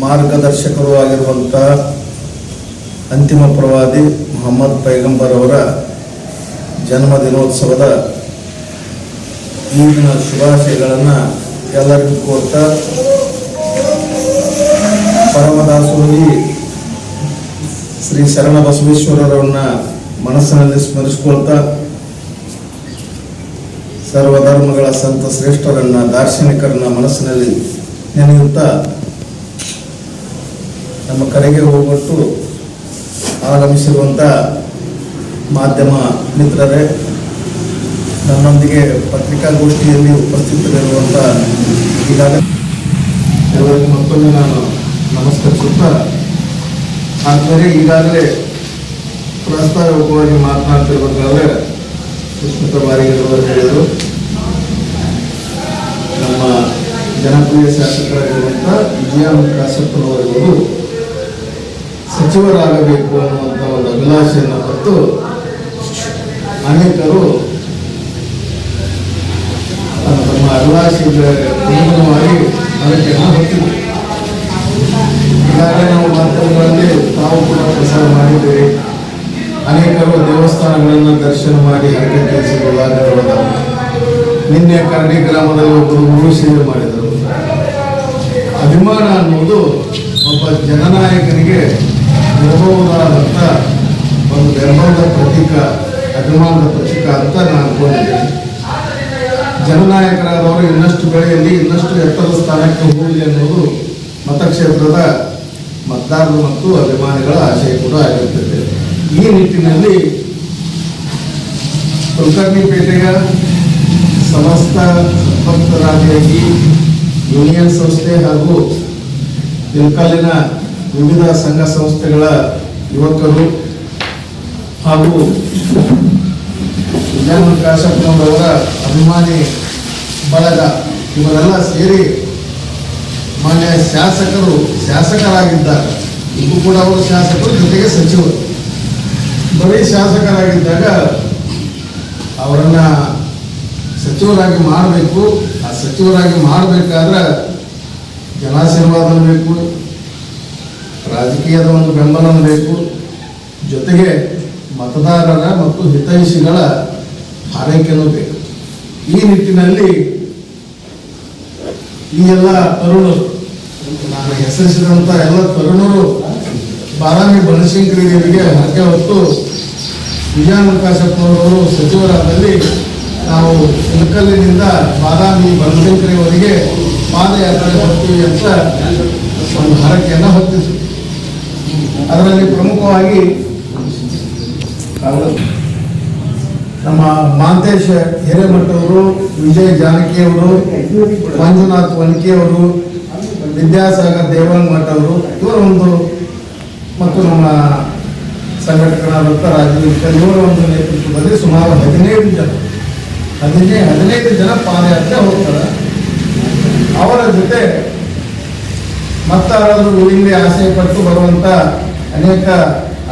ಮಾರ್ಗದರ್ಶಕರು ಆಗಿರುವಂಥ ಅಂತಿಮ ಪ್ರವಾದಿ ಮೊಹಮ್ಮದ್ ಪೈಗಂಬರ್ ಅವರ ಜನ್ಮದಿನೋತ್ಸವದ ಈಗಿನ ಶುಭಾಶಯಗಳನ್ನು ಎಲ್ಲರಿಗೂ ಕೋರ್ತಾ, ಪರಮದಾಸೋಹಿ ಶ್ರೀ ಶರಣ ಬಸವೇಶ್ವರರನ್ನ ಮನಸ್ಸಿನಲ್ಲಿ ಸ್ಮರಿಸಿಕೊಳ್ತಾ, ಸರ್ವಧರ್ಮಗಳ ಸಂತ ಶ್ರೇಷ್ಠರನ್ನ ದಾರ್ಶನಿಕರನ್ನ ಮನಸ್ಸಿನಲ್ಲಿ ನೆನೆಯುತ್ತಾ, ನಮ್ಮ ಕರೆಗೆ ಹೋಗೊಟ್ಟು ಆಗಮಿಸಿರುವಂಥ ಮಾಧ್ಯಮ ಮಿತ್ರರೇ, ನಮ್ಮೊಂದಿಗೆ ಪತ್ರಿಕಾಗೋಷ್ಠಿಯಲ್ಲಿ ಉಪಸ್ಥಿತರಿರುವಂಥ ಎಲ್ಲರಿಗೂ ಮತ್ತೊಮ್ಮೆ ನಾನು ನಮಸ್ಕರಿಸುತ್ತಾ, ಆದ್ಮೇಲೆ ಈಗಾಗಲೇ ಪ್ರಾಸ್ತಾವಿಕವಾಗಿ ಮಾತನಾಡ್ತಿರ್ಬೇಕಾದ್ರೆ ಸುಷ್ಮಿತಾ ಬಾರಿಗೆರವರು ಹೇಳಿದರು, ನಮ್ಮ ಜನಪ್ರಿಯ ಶಾಸಕರಾಗಿರುವಂಥ ವಿಜಯಾನಂದ ಕಾಶಪ್ಪನವರಿಗೂ ಸಚಿವರಾಗಬೇಕು ಅನ್ನುವಂಥ ಒಂದು ಅಭಿಲಾಷೆಯನ್ನು ಹೊತ್ತು ಅನೇಕರು ತಮ್ಮ ಅಭಿಲಾಷೆಗೆ ಅನುಗುಣವಾಗಿ ಅದಕ್ಕೆಲ್ಲ ಹೊತ್ತಿದ್ರು. ಈಗಾಗಲೇ ನಾವು ಮಾಧ್ಯಮಗಳಲ್ಲಿ ತಾವು ಕೂಡ ಪ್ರಸಾರ ಮಾಡಿದ್ದೇವೆ. ಅನೇಕರು ದೇವಸ್ಥಾನಗಳನ್ನು ದರ್ಶನ ಮಾಡಿ ಹರಕೆ ತೀರಿಸಿದ ನಿನ್ನೆ ಕರಡಿ ಗ್ರಾಮದಲ್ಲಿ ಒಬ್ಬರು ಗುರು ಸೇವೆ ಮಾಡಿದರು. ಅಭಿಮಾನ ಅನ್ನುವುದು ಒಬ್ಬ ಜನನಾಯಕನಿಗೆ ಇರಬಹುದಾದಂಥ ಒಂದು ಬೆಂಬಲದ ಪ್ರತೀಕ, ಅಭಿಮಾನದ ಪ್ರತೀಕ ಅಂತ ನಾನು ಅನ್ಕೊಂಡಿದ್ದೇನೆ. ಜನನಾಯಕರಾದವರು ಇನ್ನಷ್ಟು ಬೆಳೆಯಲ್ಲಿ ಇನ್ನಷ್ಟು ಎತ್ತರದ ಸ್ಥಾನಕ್ಕೆ ಹೋಗಲಿ ಅನ್ನೋದು ಮತಕ್ಷೇತ್ರದ ಮತದಾರರು ಮತ್ತು ಅಭಿಮಾನಿಗಳ ಆಶಯ ಕೂಡ ಆಗಿರುತ್ತದೆ. ಈ ನಿಟ್ಟಿನಲ್ಲಿ ಕುಲಕರ್ಣಿಪೇಟೆಯ ಸಮಸ್ತ ಭಕ್ತರಾದಿಯಾಗಿ ಯೂನಿಯನ್ ಸಂಸ್ಥೆ ಹಾಗೂ ಇಳಕಲ್ಲಿನ ವಿವಿಧ ಸಂಘ ಸಂಸ್ಥೆಗಳ ಯುವಕರು ಹಾಗೂ ವಿಜಯಾನಂದ ಕಾಶಪ್ಪನವರ ಅಭಿಮಾನಿ ಬಳಗ ಇವರೆಲ್ಲ ಸೇರಿ ಮಾನ್ಯ ಶಾಸಕರಾಗಿದ್ದಾಗ, ಇದು ಕೂಡ ಅವರು ಶಾಸಕರು ಜೊತೆಗೆ ಸಚಿವರು, ಬರೀ ಶಾಸಕರಾಗಿದ್ದಾಗ ಅವರನ್ನ ಸಚಿವರಾಗಿ ಮಾಡಬೇಕು. ಆ ಸಚಿವರಾಗಿ ಮಾಡಬೇಕಾದ್ರೆ ಜನಾಶೀರ್ವಾದ ಬೇಕು, ರಾಜಕೀಯದ ಒಂದು ಬೆಂಬಲ ಬೇಕು, ಜೊತೆಗೆ ಮತದಾರರ ಮತ್ತು ಹಿತೈಷಿಗಳ ಹಾರೈಕೆಯೂ ಬೇಕು. ಈ ನಿಟ್ಟಿನಲ್ಲಿ ಈ ಎಲ್ಲ ತರುಣರು, ನಾನು ಹೆಸರಿಸಿದಂಥ ಎಲ್ಲ ತರುಣರು ಬಾದಾಮಿ ಬನಶಂಕರಿಗೆ ಹರಕೆ ಹೊತ್ತು ವಿಜಯಾನಂದ ಕಾಶಪ್ಪನವರು ಸಚಿವರಾದಲ್ಲಿ ನಾವು ಇಳಕಲ್ಲಿನಿಂದ ಬಾದಾಮಿ ಬನಶಂಕರಿವರೆಗೆ ಪಾದಯಾತ್ರೆ ಹೊರ್ತೀವಿ ಅಂತ ಒಂದು ಹರಕೆಯನ್ನು ಹೊತ್ತಿದ್ರು. ಅದರಲ್ಲಿ ಪ್ರಮುಖವಾಗಿ ನಮ್ಮ ಮಾಂತೇಶ್ ಹಿರೇಮಠವರು, ವಿಜಯ್ ಜಾನಕಿಯವರು, ಮಂಜುನಾಥ್ ವನ್ಕಿಯವರು, ವಿದ್ಯಾಸಾಗರ್ ದೇವಾಂಗ್ ಮಠ ಅವರು, ಇವರ ಒಂದು ಮತ್ತು ನಮ್ಮ ಸಂಘಟಕರಾದಂಥ ರಾಜೀವ್ ಇವರ ಒಂದು ನೇತೃತ್ವದಲ್ಲಿ ಸುಮಾರು 15 ಜನ ಪಾದಯಾತ್ರೆ ಹೋಗ್ತಾರೆ. ಅವರ ಜೊತೆ ಮತ್ತಾರಾದರೂ ಊರಿಗೆ ಆಸೆ ಪಟ್ಟು ಬರುವಂಥ ಅನೇಕ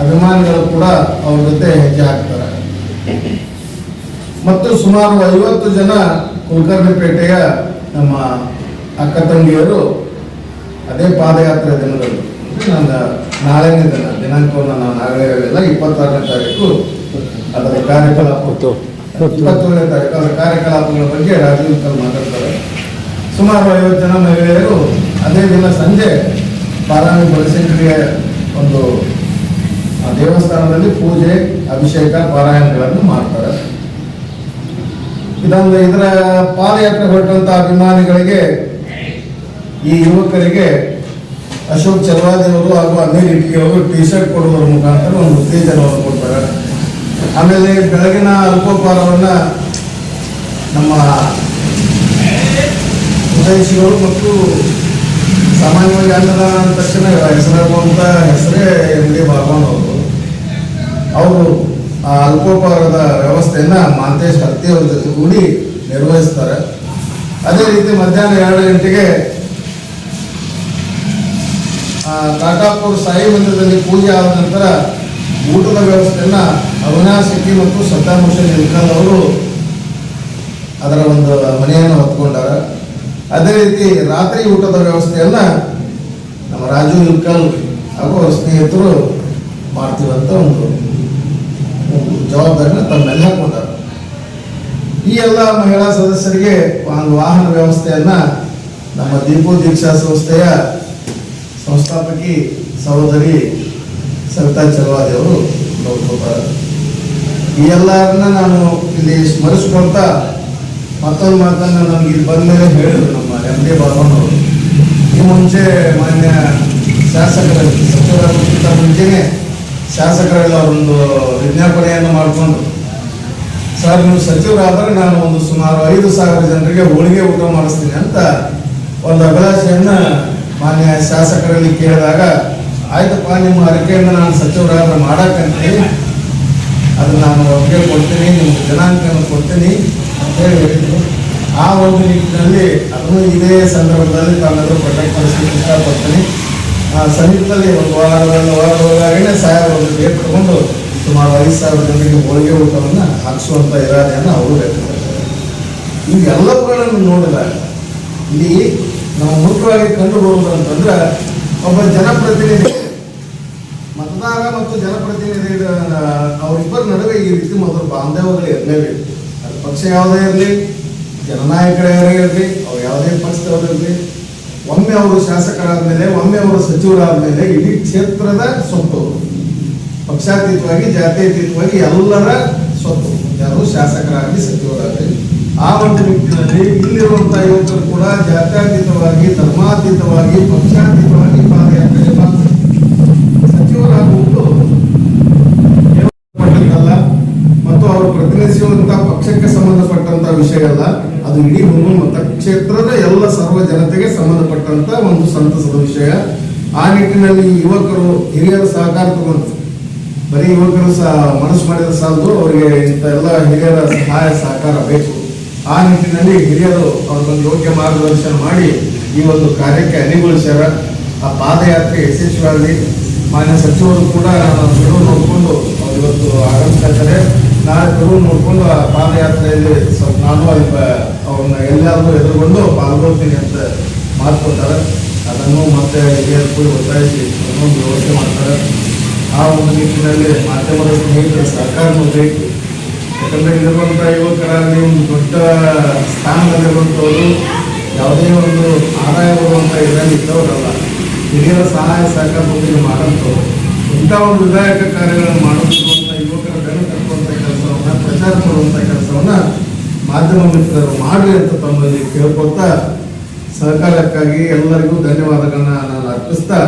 ಅಭಿಮಾನಿಗಳು ಕೂಡ ಅವ್ರ ಜೊತೆ ಹೆಜ್ಜೆ ಹಾಕ್ತಾರೆ. ಮತ್ತು ಸುಮಾರು 50 ಜನ ಕುಲಕರ್ಣಿಪೇಟೆಯ ನಮ್ಮ ಅಕ್ಕ ತಂಗಿಯರು ಅದೇ ಪಾದಯಾತ್ರೆ ದಿನಗಳು, ನನ್ನ ನಾಳೆನೇ ದಿನಾಂಕವನ್ನು ನಾನು ಆಗಲೇ ಹೇಳಿಲ್ಲ, 26ನೇ ತಾರೀಕು ಅದರ ಕಾರ್ಯಕಲಾಪ, 27ನೇ ತಾರೀಕು ಅದರ ಕಾರ್ಯಕಲಾಪಗಳ ಬಗ್ಗೆ ರಾಜೀವ್ ಮಾತಾಡ್ತಾರೆ. ಸುಮಾರು 50 ಜನ ಮಹಿಳೆಯರು ಅದೇ ದಿನ ಸಂಜೆ ಬಾದಾಮಿ ಬನಶಂಕರಿಗೆ ಒಂದು ದೇವಸ್ಥಾನದಲ್ಲಿ ಪೂಜೆ, ಅಭಿಷೇಕ, ಪಾರಾಯಣಗಳನ್ನು ಮಾಡ್ತಾರೆ. ಇದರ ಪಾದಯಾತ್ರೆ ಹೊರಟಂತ ಅಭಿಮಾನಿಗಳಿಗೆ, ಈ ಯುವಕರಿಗೆ ಅಶೋಕ್ ಚಲವಾದಿ ಅವರು ಹಾಗೂ ಅಮೀರ್ ಇಟ್ಕಿ ಅವರು ಟಿ ಶರ್ಟ್ ಕೊಡುವುದರ ಮುಖಾಂತರ ಒಂದು ಉತ್ತೇಜನವನ್ನು ಕೊಡ್ತಾರೆ. ಆಮೇಲೆ ಬೆಳಗಿನ ಅಲ್ಪೋಪಹಾರವನ್ನ ನಮ್ಮ ಹಿತೈಷಿಗಳು ಮತ್ತು ಸಾಮಾನ್ಯವಾಗಿ ಅನ್ನದಾನ ಅಂದ ತಕ್ಷಣ ಹೆಸರಾಗುವಂಥ ಹೆಸರೇ MD ಭಗವಾನ್ ಅವರು ಆ ಅಲ್ಪೋಪಹಾರದ ವ್ಯವಸ್ಥೆಯನ್ನ ಮಾಂತೇಶ್ ಹತ್ತಿಯವರ ಜೊತೆ ಕೂಡಿ ನಿರ್ವಹಿಸ್ತಾರೆ. ಅದೇ ರೀತಿ ಮಧ್ಯಾಹ್ನ 2 ಗಂಟೆಗೆ ಕಾಟಾಪುರ ಸಾಯಿ ಮಂದಿರದಲ್ಲಿ ಪೂಜೆ ಆದ ನಂತರ ಊಟದ ವ್ಯವಸ್ಥೆಯನ್ನ ಅವಿನಾಶ್ ಶೆಟ್ಟಿ ಮತ್ತು ಸದ್ದಾಂ ಹುಸೇನ್ ಇಳ್ಕಲ್ ಅವರು ಅದರ ಒಂದು ಮನೆಯನ್ನು ಹೊತ್ಕೊಂಡಾರ. ಅದೇ ರೀತಿ ರಾತ್ರಿ ಊಟದ ವ್ಯವಸ್ಥೆಯನ್ನ ನಮ್ಮ ನಮ್ಮ ರಾಜು ಇಲ್ಕಲ್ ಹಾಗೂ ಅವ್ರ ಸ್ನೇಹಿತರು ಮಾಡ್ತೀವಂತ ಒಂದು ಜವಾಬ್ದಾರಿನ ತಮ್ಮೆಲ್ಲ ಹಾಕೊಂಡಾರ. ಈ ಎಲ್ಲ ಮಹಿಳಾ ಸದಸ್ಯರಿಗೆ ಒಂದು ವಾಹನ ವ್ಯವಸ್ಥೆಯನ್ನ ನಮ್ಮ ದೀಪು ದೀಕ್ಷಾ ಸಂಸ್ಥೆಯ ಸಂಸ್ಥಾಪಕಿ ಸಹೋದರಿ ಸವಿತಾ ಚಲವಾದಿ ಅವರು ನೋಡ್ಕೊತಾರೆ. ಈ ಎಲ್ಲರನ್ನ ನಾನು ಇಲ್ಲಿ ಸ್ಮರಿಸ್ಕೊಂತ ಮತ್ತೊಂದು ಮಾತನ್ನ ನಮ್ಗೆ ಇಲ್ಲಿ ಬಂದ ಮೇಲೆ ಹೇಳಿದ್ರು ನಮ್ಮ ಎಂ ಡಿ ಬಾಬಣ್ಣವರು. ಈ ಮುಂಚೆ ಮಾನ್ಯ ಶಾಸಕರಲ್ಲಿ ಸಚಿವರಾಗಿಂತ ಮುಂಚೆನೆ ಶಾಸಕರೆಲ್ಲ ಅವರೊಂದು ವಿಜ್ಞಾಪನೆಯನ್ನು ಮಾಡಿಕೊಂಡು, ಸರ್ ನೀವು ಸಚಿವರಾದರೆ ನಾನು ಒಂದು ಸುಮಾರು 5,000 ಜನರಿಗೆ ಹೋಳಿಗೆ ಊಟ ಮಾಡಿಸ್ತೀನಿ ಅಂತ ಒಂದು ಅಭಿಲಾಷೆಯನ್ನ ಮಾನ್ಯ ಶಾಸಕರಲ್ಲಿ ಕೇಳಿದಾಗ, ಆಯ್ತಪ್ಪ ನಿಮ್ಮ ಅರಿಕೆಯನ್ನು ನಾನು ಸಚಿವರಾದ್ರೆ ಮಾಡಕ್ಕಂತೀನಿ, ಅದು ನಾನು ಒಪ್ಪಿಗೆ ಕೊಡ್ತೀನಿ, ನಿಮ್ಗೆ ದಿನಾಂಕವನ್ನು ಕೊಡ್ತೀನಿ ಅಂತ ಹೇಳಿದ್ರು. ಆ ಒಂದು ನಿಟ್ಟಿನಲ್ಲಿ ಅದನ್ನು ಇದೇ ಸಂದರ್ಭದಲ್ಲಿ ತಾನೆಲ್ಲರೂ ಪ್ರೊಟೆಕ್ಟ್ ಮಾಡಿಸಲಿಕ್ಕೆ ಇಷ್ಟಪಡ್ತೀನಿ. ಸಮೀಪದಲ್ಲಿ ಒಂದು ವಾರದೊಳಗಾಗೇ ಸಾಹೇಬ್ ಒಂದು ಡೇಟ್ ತಗೊಂಡು ಸುಮಾರು 5,000 ಜನರಿಗೆ ಹೋಳಿಗೆ ಊಟವನ್ನು ಹಾಕಿಸುವಂಥ ಇರಾದೆಯನ್ನು ಅವರು ವ್ಯಕ್ತಪಡಿಸಿದ್ದಾರೆ. ಇವೆಲ್ಲವುಗಳನ್ನು ನೋಡಿದಾಗ ಇಲ್ಲಿ ನಾವು ಮುಖ್ಯವಾಗಿ ಕಂಡು ಬರುವುದಂತಂದ್ರೆ ಒಬ್ಬ ಜನಪ್ರತಿನಿಧಿ, ಮತದಾರ ಮತ್ತು ಜನಪ್ರತಿನಿಧಿ ಅವರಿಬ್ಬರ ನಡುವೆ ಈ ರೀತಿ ಮೊದಲು ಬಾಂಧವ್ಯಗಳು ಇರಲೇಬೇಕು. ಅದು ಪಕ್ಷ ಯಾವುದೇ ಇರಲಿ, ಜನನಾಯಕರೇ ಇರಲಿ, ಅವ್ರು ಯಾವುದೇ ಪಕ್ಷದವರಿರಲಿ, ಒಮ್ಮೆ ಅವರು ಶಾಸಕರಾದ ಮೇಲೆ, ಒಮ್ಮೆ ಅವರು ಸಚಿವರಾದ ಮೇಲೆ ಇಡೀ ಕ್ಷೇತ್ರದ ಸ್ವತ್ತು, ಪಕ್ಷಾತೀತವಾಗಿ ಜಾತ್ಯತೀತವಾಗಿ ಎಲ್ಲರ ಸ್ವತ್ತು, ಯಾರು ಶಾಸಕರಾಗಲಿ ಸಚಿವರಾಗಲಿ. ಆ ಒಂದು ನಿಟ್ಟಿನಲ್ಲಿ ಇಲ್ಲಿರುವಂತಹ ಯುವಕರು ಕೂಡ ಜಾತ್ಯತೀತವಾಗಿ, ಧರ್ಮಾತೀತವಾಗಿ, ಪಕ್ಷಾತೀತವಾಗಿ ಪಾದಯಾತ್ರೆ ಸಚಿವರಾಗುವುದು ಪಟ್ಟದ್ದಲ್ಲ ಮತ್ತು ಅವರು ಪ್ರತಿನಿಧಿಸುವಂತಹ ಪಕ್ಷಕ್ಕೆ ಸಂಬಂಧಪಟ್ಟಂತ ವಿಷಯ ಅಲ್ಲ. ಅದು ಇಡೀ ಹುಣಸೂರು ಮತಕ್ಷೇತ್ರದ ಎಲ್ಲ ಸರ್ವ ಜನತೆಗೆ ಸಂಬಂಧಪಟ್ಟಂತ ಒಂದು ಸಂತಸದ ವಿಷಯ. ಆ ನಿಟ್ಟಿನಲ್ಲಿ ಯುವಕರು ಹಿರಿಯರ ಸಹಕಾರ ತಗೊಂಡು, ಬರೀ ಯುವಕರು ಮನಸ್ಸು ಮಾಡಿದ ಸಾಲದು, ಅವರಿಗೆ ಇಂಥ ಎಲ್ಲ ಹಿರಿಯರ ಸಹಾಯ ಸಹಕಾರ ಬೇಕು. ಆ ನಿಟ್ಟಿನಲ್ಲಿ ಹಿರಿಯರು ಅವ್ರಿಗೊಂದು ಯೋಗ್ಯ ಮಾರ್ಗದರ್ಶನ ಮಾಡಿ ಈ ಒಂದು ಕಾರ್ಯಕ್ಕೆ ಅಣಿಗೊಳಿಸ್ಯಾರ. ಆ ಪಾದಯಾತ್ರೆ ಯಶಸ್ವಿಯಾಗಲಿ. ಮಾನ್ಯ ಸಚಿವರು ಕೂಡ ಬಿಡುವು ನೋಡಿಕೊಂಡು ಅವ್ರು ಇವತ್ತು ಆಗಮಿಸ್ತಾ ಇದ್ದಾರೆ. ನಾಳೆ ಬಿಡುವು ನೋಡಿಕೊಂಡು ಆ ಪಾದಯಾತ್ರೆಯಲ್ಲಿ ಸ್ವಲ್ಪ ನಾನು ಅವ್ರನ್ನ ಎಲ್ಲಾದರೂ ಎದುರುಗೊಂಡು ಪಾಲ್ಗೊಳ್ತೀನಿ ಅಂತ ಮಾತು ಕೊಡ್ತಾರೆ. ಅದನ್ನು ಮತ್ತೆ ಹಿರಿಯರು ಕೂಡ ಒತ್ತಾಯಿಸಿ ಅದನ್ನೊಂದು ವ್ಯವಸ್ಥೆ ಮಾಡ್ತಾರೆ. ಆ ಒಂದು ನಿಟ್ಟಿನಲ್ಲಿ ಮಾಧ್ಯಮದ ಸ್ನೇಹಿತರ ಸಹಕಾರನೂ ಬೇಕು. ಯಾಕಂದರೆ ಇಲ್ಲಿರುವಂಥ ಯುವಕರಾಗಲಿ ಒಂದು ದೊಡ್ಡ ಸ್ಥಾನದಲ್ಲಿರುವಂಥವರು ಯಾವುದೇ ಒಂದು ಆದಾಯ ಬರುವಂಥ ಇದರಲ್ಲಿ ಇದ್ದವರಲ್ಲ. ಹಿರಿಯರ ಸಹಾಯ ಸಹಕಾರದೊಂದಿಗೆ ಮಾಡೋಂಥವ್ರು ಇಂಥ ಒಂದು ವಿಧಾಯಕ ಕಾರ್ಯಗಳನ್ನು ಮಾಡುವಂಥ ಯುವಕರ ಬೆನ್ನು ತಟ್ಟುವಂಥ ಕೆಲಸವನ್ನು, ಪ್ರಚಾರ ಮಾಡುವಂಥ ಕೆಲಸವನ್ನು ಮಾಧ್ಯಮ ಮಿತ್ರರು ಮಾಡಲಿ ಅಂತ ತಮ್ಮಲ್ಲಿ ಕೇಳ್ಕೊಳ್ತಾ ಸಹಕಾರಕ್ಕಾಗಿ ಎಲ್ಲರಿಗೂ ಧನ್ಯವಾದಗಳನ್ನ ನಾನು ಅರ್ಪಿಸ್ತಾ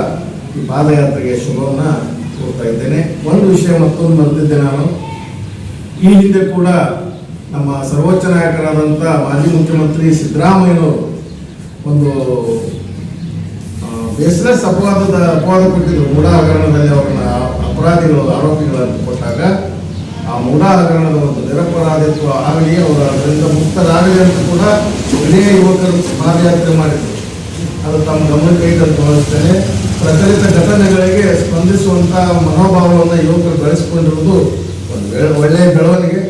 ಈ ಪಾದಯಾತ್ರೆಗೆ ಶುಭವನ್ನು ಕೋರ್ತಾ ಇದ್ದೇನೆ. ಒಂದು ವಿಷಯ ಮತ್ತೊಂದು ಮರೆತಿದ್ದೆ ನಾನು. ಈ ಹಿಂದೆ ಕೂಡ ನಮ್ಮ ಸರ್ವೋಚ್ಚ ನಾಯಕರಾದಂಥ ಮಾಜಿ ಮುಖ್ಯಮಂತ್ರಿ ಸಿದ್ದರಾಮಯ್ಯನವರು ಒಂದು ಬೇಸ್ಲೆಸ್ ಅಪವಾದ ಕೊಟ್ಟಿದ್ರು. ಮೂಢ ಹಗರಣದಲ್ಲಿ ಅವ್ರನ್ನ ಅಪರಾಧಿಗಳು, ಆರೋಪಿಗಳನ್ನು ಕೊಟ್ಟಾಗ ಆ ಮೂಢ ಹಗರಣದ ಒಂದು ನಿರಪರಾಧಿತ್ವ ಆಗಲಿ, ಅವರು ಅದರಿಂದ ಮುಕ್ತರಾಗಲಿ ಅಂತ ಕೂಡ ಇಡೀ ಯುವಕರು ಪಾದಯಾತ್ರೆ ಮಾಡಿದ್ರು. ಅದು ತಮ್ಮ ಗಮನಕ್ಕೆ ಅಂತ ಭಾವಿಸ್ತೇನೆ. ಪ್ರಚಲಿತ ಘಟನೆಗಳಿಗೆ ಸ್ಪಂದಿಸುವಂಥ ಮನೋಭಾವವನ್ನು ಯುವಕರು ಬೆಳೆಸಿಕೊಂಡಿರುವುದು ಒಂದು ಒಳ್ಳೆಯ ಬೆಳವಣಿಗೆ.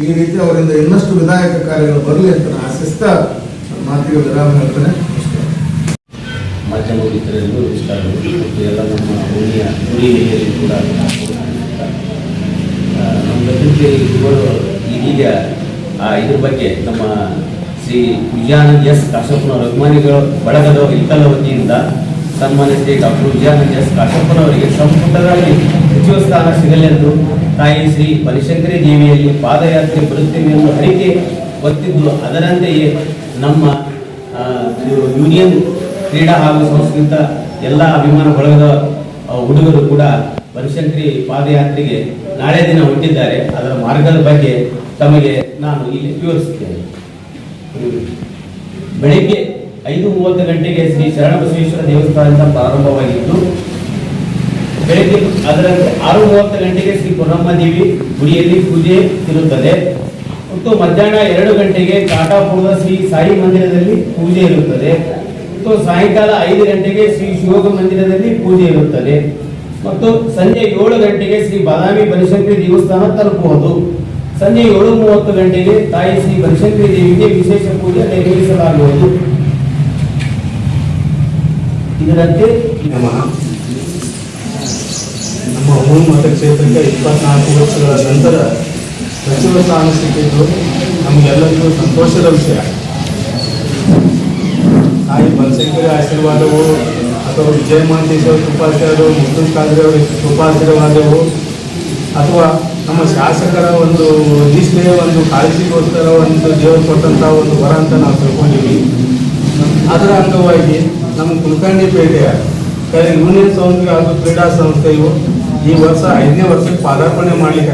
ಈ ರೀತಿ ಅವರಿಂದ ಇನ್ನಷ್ಟು ವಿಧಾಯಕ ಕಾರ್ಯಗಳು ಬರಲಿ ಅಂತ ನಾನು ಆಶಿಸ್ತಾ ನನ್ನ ಮಾತಿಗೆ ವಿರಾಮ ಹೇಳ್ತೇನೆ. ಮಾಧ್ಯಮ ಮಿತ್ರರಿಗೂ ನಮಸ್ಕಾರಗಳು ಮತ್ತು ಎಲ್ಲ ನಮ್ಮ ಭೂಮಿಯ ಹಿರಿಯರಿಗೂ ಕೂಡ ನಮ್ಮ ಜೊತೆ ಇವರು ಇದೀಗ ಇದ್ರ ಬಗ್ಗೆ ನಮ್ಮ ಶ್ರೀ ವಿಜಯಾನಂದ ಎಸ್ ಕಾಶಪ್ಪನವರ ಅಭಿಮಾನಿಗಳು ಬಳಗದ ಇಲ್ಕಲ ವತಿಯಿಂದ ಸನ್ಮಾನ್ಯ ಶ್ರೀ ಡಾಕ್ಟರ್ ವಿಜಯಾನಂದ ಎಸ್ ಕಾಶಪ್ಪನವರಿಗೆ ಸಂಪುಟದಲ್ಲಿ ಸಚಿವ ಸ್ಥಾನ ಸಿಗಲೆಂದು ತಾಯಿ ಶ್ರೀ ಬನಶಂಕರಿ ದೇವಿಯಲ್ಲಿ ಪಾದಯಾತ್ರೆ ಬರುತ್ತೇವೆ ಎಂದು ಹರಿಕೆ ಹೊತ್ತಿದ್ದು, ಅದರಂತೆಯೇ ನಮ್ಮ ಯೂನಿಯನ್ ಕ್ರೀಡಾ ಹಾಗೂ ಸಂಸ್ಕೃತ ಎಲ್ಲ ಅಭಿಮಾನ ಬಳಗದ ಹುಡುಗರು ಕೂಡ ಬನಶಂಕರಿ ಪಾದಯಾತ್ರೆಗೆ ನಾಳೆ ದಿನ ಹೊಂಟಿದ್ದಾರೆ. ಅದರ ಮಾರ್ಗದ ಬಗ್ಗೆ ತಮಗೆ ನಾನು ಇಲ್ಲಿ ವಿವರಿಸುತ್ತೇನೆ. ಬೆಳಿಗ್ಗೆ 5:30 ಗಂಟೆಗೆ ಶ್ರೀ ಶರಣಬಸವೇಶ್ವರ ದೇವಸ್ಥಾನದಿಂದ ಪ್ರಾರಂಭವಾಗಿದ್ದು, ಬೆಳಿಗ್ಗೆ ಅದರಂತೆ 6:30 ಗಂಟೆಗೆ ಶ್ರೀ ಪುರಮ್ಮ ದೇವಿ ಗುಡಿಯಲ್ಲಿ ಪೂಜೆ ಇರುತ್ತದೆ ಮತ್ತು ಮಧ್ಯಾಹ್ನ 2 ಗಂಟೆಗೆ ಕಾಟಾಪುರದ ಶ್ರೀ ಸಾಯಿ ಮಂದಿರದಲ್ಲಿ ಪೂಜೆ ಇರುತ್ತದೆ ಮತ್ತು ಸಾಯಂಕಾಲ 5 ಗಂಟೆಗೆ ಶ್ರೀ ಶಿವಯೋಗ ಮಂದಿರದಲ್ಲಿ ಪೂಜೆ ಇರುತ್ತದೆ ಮತ್ತು ಸಂಜೆ 7 ಗಂಟೆಗೆ ಶ್ರೀ ಬಾದಾಮಿ ಬನಶಂಕರಿ ದೇವಸ್ಥಾನ ತಲುಪುವುದು. ಸಂಜೆ 7:30 ಗಂಟೆಗೆ ತಾಯಿ ಶ್ರೀ ಬನಶಂಕರಿ ದೇವಿಗೆ ವಿಶೇಷ ಪೂಜೆ ನೆರವೇರಿಸಲಾಗುವುದು. ಇದರಂತೆ ನಮಃ. ನಮ್ಮ ಮೂಲ ಮತಕ್ಷೇತ್ರಕ್ಕೆ 24 ವರ್ಷಗಳ ನಂತರ ಸಚಿವ ಸ್ಥಾನ ಸಿಕ್ಕಿದ್ದು ನಮಗೆಲ್ಲರಿಗೂ ಸಂತೋಷದ ವಿಷಯ. ತಾಯಿ ಬನಶಂಕರಿ ಆಶೀರ್ವಾದವು ಅಥವಾ ವಿಜಯ ಮಹಾಂತೇಶ್ವರ ಕೃಪಾಚಾರ್ಯರು, ಮುತ್ತುನ್ ಖಾದ್ರಿ ಅವರ ಕೃಪಾಶೀರ್ವಾದವು ಅಥವಾ ನಮ್ಮ ಶಾಸಕರ ಒಂದು ನಿಷ್ಠೆಯ ಒಂದು ಕಾಳಜಿಗೋಸ್ಕರ ಒಂದು ದೇವರು ಕೊಟ್ಟಂಥ ಒಂದು ವರ ಅಂತ ನಾವು ತಿಳ್ಕೊಂಡಿವಿ. ಅದರ ಅಂಗವಾಗಿ ನಮ್ಮ ಕುಲಕರ್ಣಿಪೇಟೆಯ ಯೂನಿಯನ್ ಸಂಸ್ಥೆ ಹಾಗೂ ಕ್ರೀಡಾ ಸಂಸ್ಥೆಯು ಈ ವರ್ಷ 5ನೇ ವರ್ಷಕ್ಕೆ ಪಾದಾರ್ಪಣೆ ಮಾಡ್ಲಿಕ್ಕೆ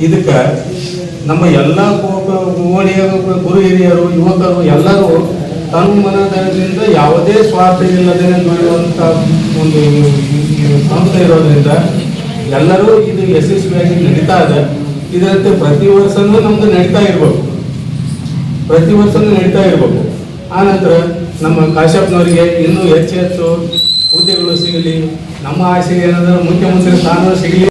ಇದಕ್ಕೆ ನಮ್ಮ ಎಲ್ಲ ಓಣಿಯ ಗುರು ಹಿರಿಯರು, ಯುವಕರು ಎಲ್ಲರೂ ತನ್ನ ಮನದಿಂದ ಯಾವುದೇ ಸ್ವಾರ್ಥ ಇಲ್ಲದೇ ದುಡಿಯುವಂಥ ಒಂದು ಸಂಸ್ಥೆ ಇರೋದ್ರಿಂದ ಎಲ್ಲರೂ ಇದು ಯಶಸ್ವಿಯಾಗಿ ನಡೀತಾ ಇದೆ. ಇದರಂತೆ ಪ್ರತಿ ವರ್ಷನೂ ನಮ್ದು ನಡೀತಾ ಇರ್ಬೇಕು, ಪ್ರತಿ ವರ್ಷನೂ ನಡೀತಾ ಇರ್ಬೇಕು. ಆನಂತರ ನಮ್ಮ ಕಾಶ್ಯಪ್ನವರಿಗೆ ಇನ್ನೂ ಹೆಚ್ಚು ಹುದ್ದೆಗಳು ಸಿಗಲಿ, ನಮ್ಮ ಆಸೆ ಏನಂದ್ರೆ ಮುಖ್ಯಮಂತ್ರಿ ಸ್ಥಾನ ಸಿಗಲಿ.